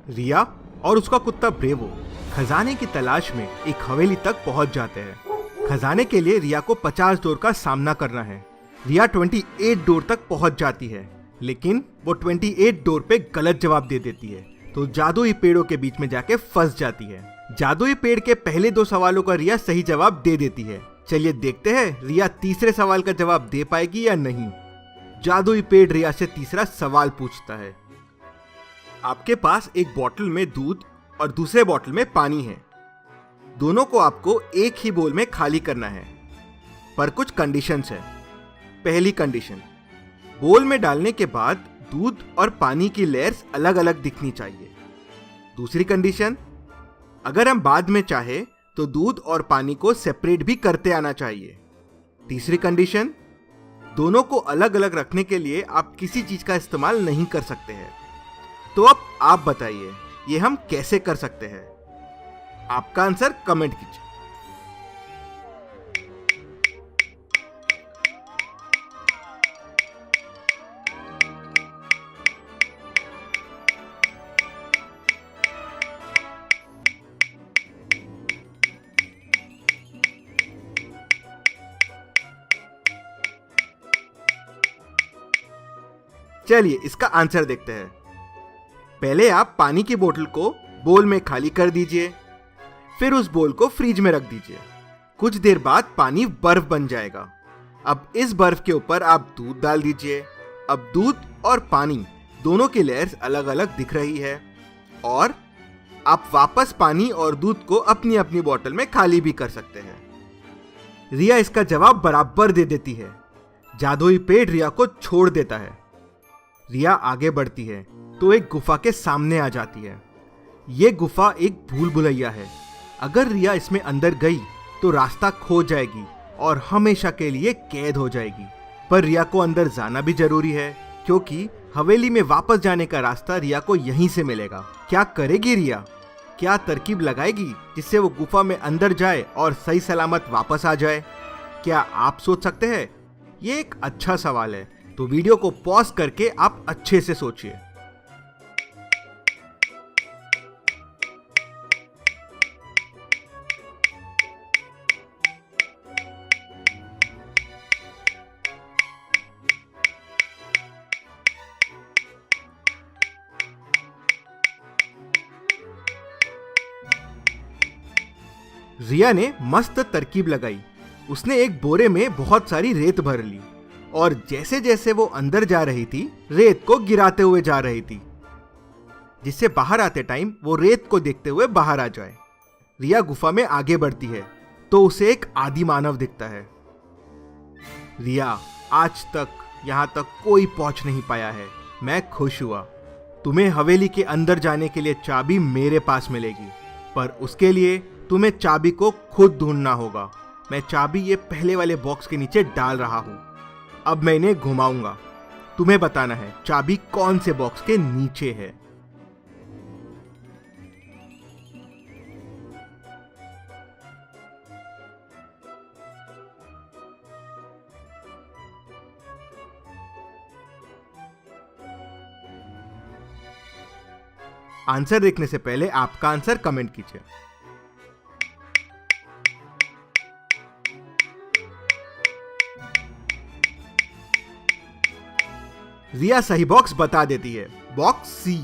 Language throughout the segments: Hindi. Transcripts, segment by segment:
रिया और उसका कुत्ता ब्रेवो खजाने की तलाश में एक हवेली तक पहुंच जाते हैं। खजाने के लिए रिया को 50 डोर का सामना करना है। रिया 28 डोर तक पहुंच जाती है, लेकिन वो 28 डोर पे गलत जवाब दे देती है, तो जादुई पेड़ों के बीच में जाके फंस जाती है। जादुई पेड़ के पहले 2 सवालों का रिया सही जवाब दे देती है। चलिए देखते हैं रिया तीसरे सवाल का जवाब दे पाएगी या नहीं। जादुई पेड़ रिया से तीसरा सवाल पूछता है। आपके पास एक बोतल में दूध और दूसरे बोतल में पानी है। दोनों को आपको एक ही बोल में खाली करना है, पर कुछ कंडीशंस है। पहली कंडीशन, बोल में डालने के बाद दूध और पानी की लेयर्स अलग अलग दिखनी चाहिए। दूसरी कंडीशन, अगर हम बाद में चाहे तो दूध और पानी को सेपरेट भी करते आना चाहिए। तीसरी कंडीशन, दोनों को अलग अलग रखने के लिए आप किसी चीज का इस्तेमाल नहीं कर सकते हैं। तो अब आप बताइए ये हम कैसे कर सकते हैं? आपका आंसर कमेंट कीजिए। चलिए इसका आंसर देखते हैं। पहले आप पानी की बोतल को बोल में खाली कर दीजिए, फिर उस बोल को फ्रिज में रख दीजिए। कुछ देर बाद पानी बर्फ बन जाएगा। अब इस बर्फ के ऊपर आप दूध डाल दीजिए। अब दूध और पानी दोनों की लेयर्स अलग अलग दिख रही है, और आप वापस पानी और दूध को अपनी अपनी बोतल में खाली भी कर सकते हैं। रिया इसका जवाब बराबर दे देती है। जादुई पेड़ रिया को छोड़ देता है। रिया आगे बढ़ती है तो एक गुफा के सामने आ जाती है। ये गुफा एक भूल भुलैया है। अगर रिया इसमें अंदर गई तो रास्ता खो जाएगी और हमेशा के लिए कैद हो जाएगी। पर रिया को अंदर जाना भी जरूरी है, क्योंकि हवेली में वापस जाने का रास्ता रिया को यहीं से मिलेगा। क्या करेगी रिया? क्या तरकीब लगाएगी जिससे वो गुफा में अंदर जाए और सही सलामत वापस आ जाए? क्या आप सोच सकते हैं? ये एक अच्छा सवाल है, तो वीडियो को पॉज करके आप अच्छे से सोचिए। रिया ने मस्त तरकीब लगाई। उसने एक बोरे में बहुत सारी रेत भर ली, और जैसे जैसे वो अंदर जा रही थी रेत को गिराते हुए जा रही थी, जिससे बाहर आते टाइम वो रेत को देखते हुए बाहर आ जाए। रिया गुफा में आगे बढ़ती है तो उसे एक आदि मानव दिखता है। रिया, आज तक यहाँ तक कोई पहुंच नहीं पाया है। मैं खुश हुआ। तुम्हें हवेली के अंदर जाने के लिए चाबी मेरे पास मिलेगी, पर उसके लिए तुम्हें चाबी को खुद ढूंढना होगा। मैं चाबी ये पहले वाले बॉक्स के नीचे डाल रहा हूं। अब मैं इन्हें घुमाऊंगा। तुम्हें बताना है चाबी कौन से बॉक्स के नीचे है। आंसर देखने से पहले आपका आंसर कमेंट कीजिए। रिया सही बॉक्स बता देती है, बॉक्स सी।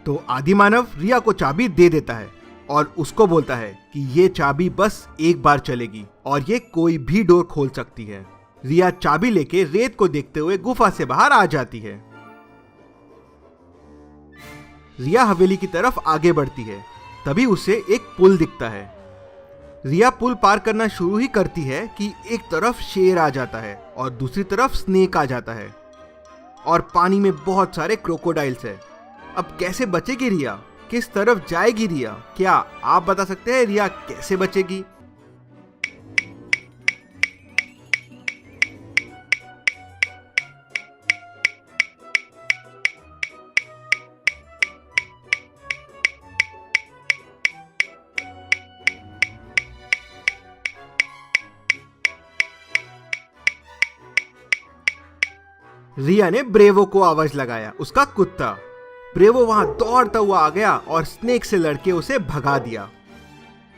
तो आदि मानव रिया को चाबी दे देता है और उसको बोलता है कि ये चाबी बस एक बार चलेगी और ये कोई भी डोर खोल सकती है। रिया चाबी लेके रेत को देखते हुए गुफा से बाहर आ जाती है। रिया हवेली की तरफ आगे बढ़ती है, तभी उसे एक पुल दिखता है। रिया पुल पार करना शुरू ही करती है कि एक तरफ शेर आ जाता है और दूसरी तरफ स्नेक आ जाता है, और पानी में बहुत सारे क्रोकोडाइल्स है। अब कैसे बचेगी रिया? किस तरफ जाएगी रिया? क्या आप बता सकते हैं रिया कैसे बचेगी? रिया ने ब्रेवो को आवाज लगाया, उसका कुत्ता। ब्रेवो वहां दौड़ता हुआ आ गया और स्नेक से लड़के उसे भगा दिया।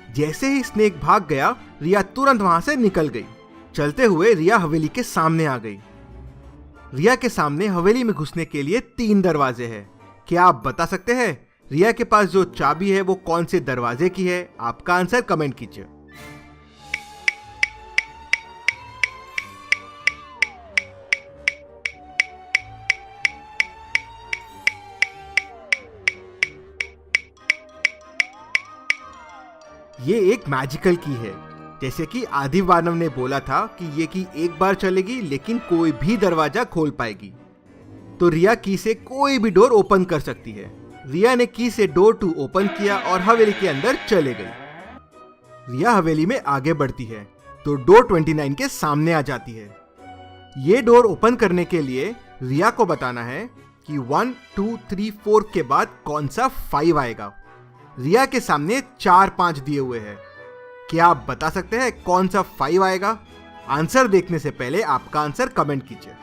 जैसे ही स्नेक भाग गया, रिया तुरंत वहां से निकल गई। चलते हुए रिया हवेली के सामने आ गई। रिया के सामने हवेली में घुसने के लिए 3 दरवाजे हैं। क्या आप बता सकते हैं रिया के पास जो चाबी है वो कौन से दरवाजे की है? आपका आंसर कमेंट कीजिए। ये एक मैजिकल की है। जैसे कि आदि मानव ने बोला था कि ये की एक बार चलेगी लेकिन कोई भी दरवाजा खोल पाएगी। तो रिया की से कोई भी डोर ओपन कर सकती है। रिया ने की से डोर 2 ओपन किया और हवेली के अंदर चले गई। रिया हवेली में आगे बढ़ती है तो डोर 29 के सामने आ जाती है। ये डोर ओपन करने के लिए रिया को बताना है कि 1 2 3 4 के बाद कौन सा 5 आएगा। रिया के सामने 4 5 दिए हुए हैं। क्या आप बता सकते हैं कौन सा 5 आएगा? आंसर देखने से पहले आपका आंसर कमेंट कीजिए।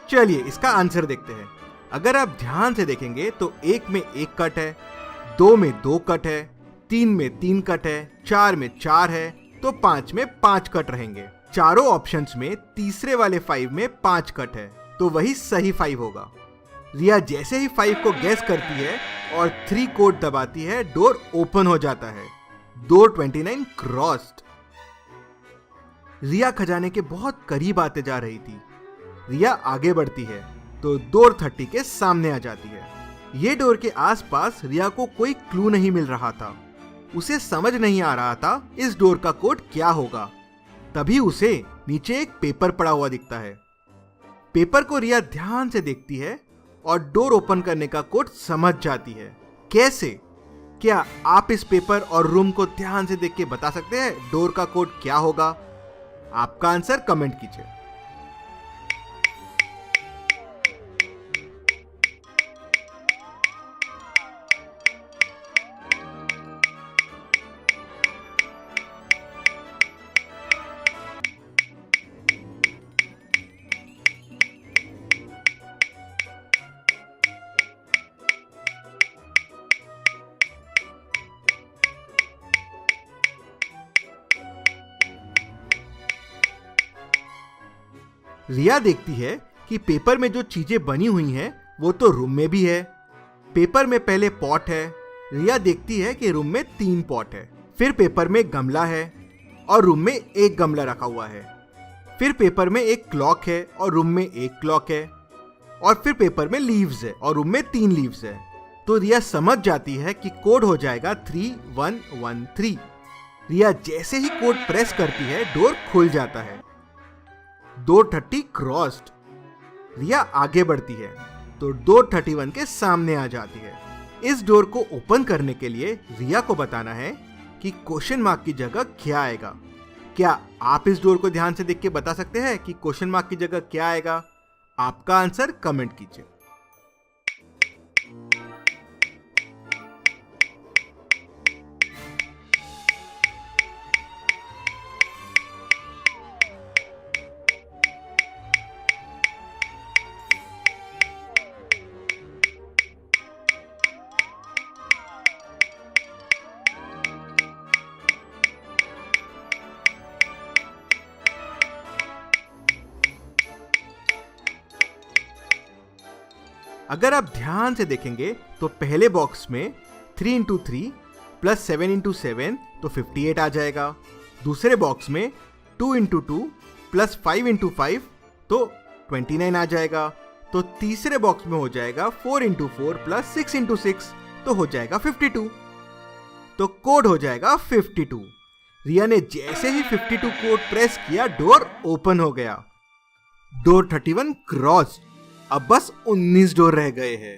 चलिए इसका आंसर देखते हैं। अगर आप ध्यान से देखेंगे तो 1 में 1 कट है, 2 में 2 कट है, 3 में 3 कट है, 4 में 4 है, तो 5 में 5 कट रहेंगे। चारों ऑप्शंस में तीसरे वाले 5 में 5 कट है, तो वही सही 5 होगा। रिया जैसे ही 5 को गैस करती है और 3 कोड दबाती है, डोर ओपन हो जाता है। Door 29 crossed. रिया खजाने के बहुत करीब आते जा रही थी। रिया आगे बढ़ती है तो डोर 30 के सामने आ जाती है। ये डोर के आसपास रिया को कोई क्लू नहीं मिल रहा था। उसे समझ नहीं आ रहा था इस डोर का कोड क्या होगा। तभी उसे नीचे एक पेपर पड़ा हुआ दिखता है। पेपर को रिया ध्यान से देखती है और डोर ओपन करने का कोड समझ जाती है। कैसे? क्या आप इस पेपर और रूम को ध्यान से देख के बता सकते हैं डोर का कोड क्या होगा? आपका आंसर कमेंट कीजिए। रिया देखती है कि पेपर में जो चीजें बनी हुई हैं वो तो रूम में भी है। पेपर में पहले पॉट है। रिया देखती है कि रूम में 3 पॉट है। फिर पेपर में गमला है और रूम में 1 गमला रखा हुआ है। फिर पेपर में एक क्लॉक है और रूम में 1 क्लॉक है। और फिर पेपर में लीव्स है और रूम में 3 लीव्स है। तो रिया समझ जाती है कि कोड हो जाएगा 3113। रिया जैसे ही कोड प्रेस करती है डोर खुल जाता है। Door 30 crossed. रिया आगे बढ़ती है तो डोर 31 के सामने आ जाती है। इस डोर को ओपन करने के लिए रिया को बताना है कि क्वेश्चन मार्क की जगह क्या आएगा। क्या आप इस डोर को ध्यान से देख के बता सकते हैं कि क्वेश्चन मार्क की जगह क्या आएगा? आपका आंसर कमेंट कीजिए। अगर आप ध्यान से देखेंगे तो पहले बॉक्स में 3 × 3 प्लस 7 × 7 तो 58 आ जाएगा। दूसरे बॉक्स में 2 × 2 प्लस 5 × 5 तो 29 आ जाएगा। तो तीसरे बॉक्स में हो जाएगा 4 × 4 प्लस 6 × 6 तो हो जाएगा 52। तो कोड हो जाएगा 52। रिया ने जैसे ही 52 कोड प्रेस किया डोर ओपन हो गया। Door 31 crossed. अब बस 19 डोर रह गए हैं।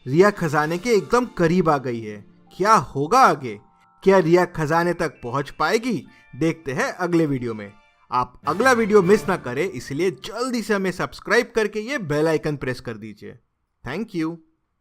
रिया खजाने के एकदम करीब आ गई है। क्या होगा आगे? क्या रिया खजाने तक पहुंच पाएगी? देखते हैं अगले वीडियो में। आप अगला वीडियो मिस ना करें, इसलिए जल्दी से हमें सब्सक्राइब करके ये बेल आइकन प्रेस कर दीजिए। Thank you.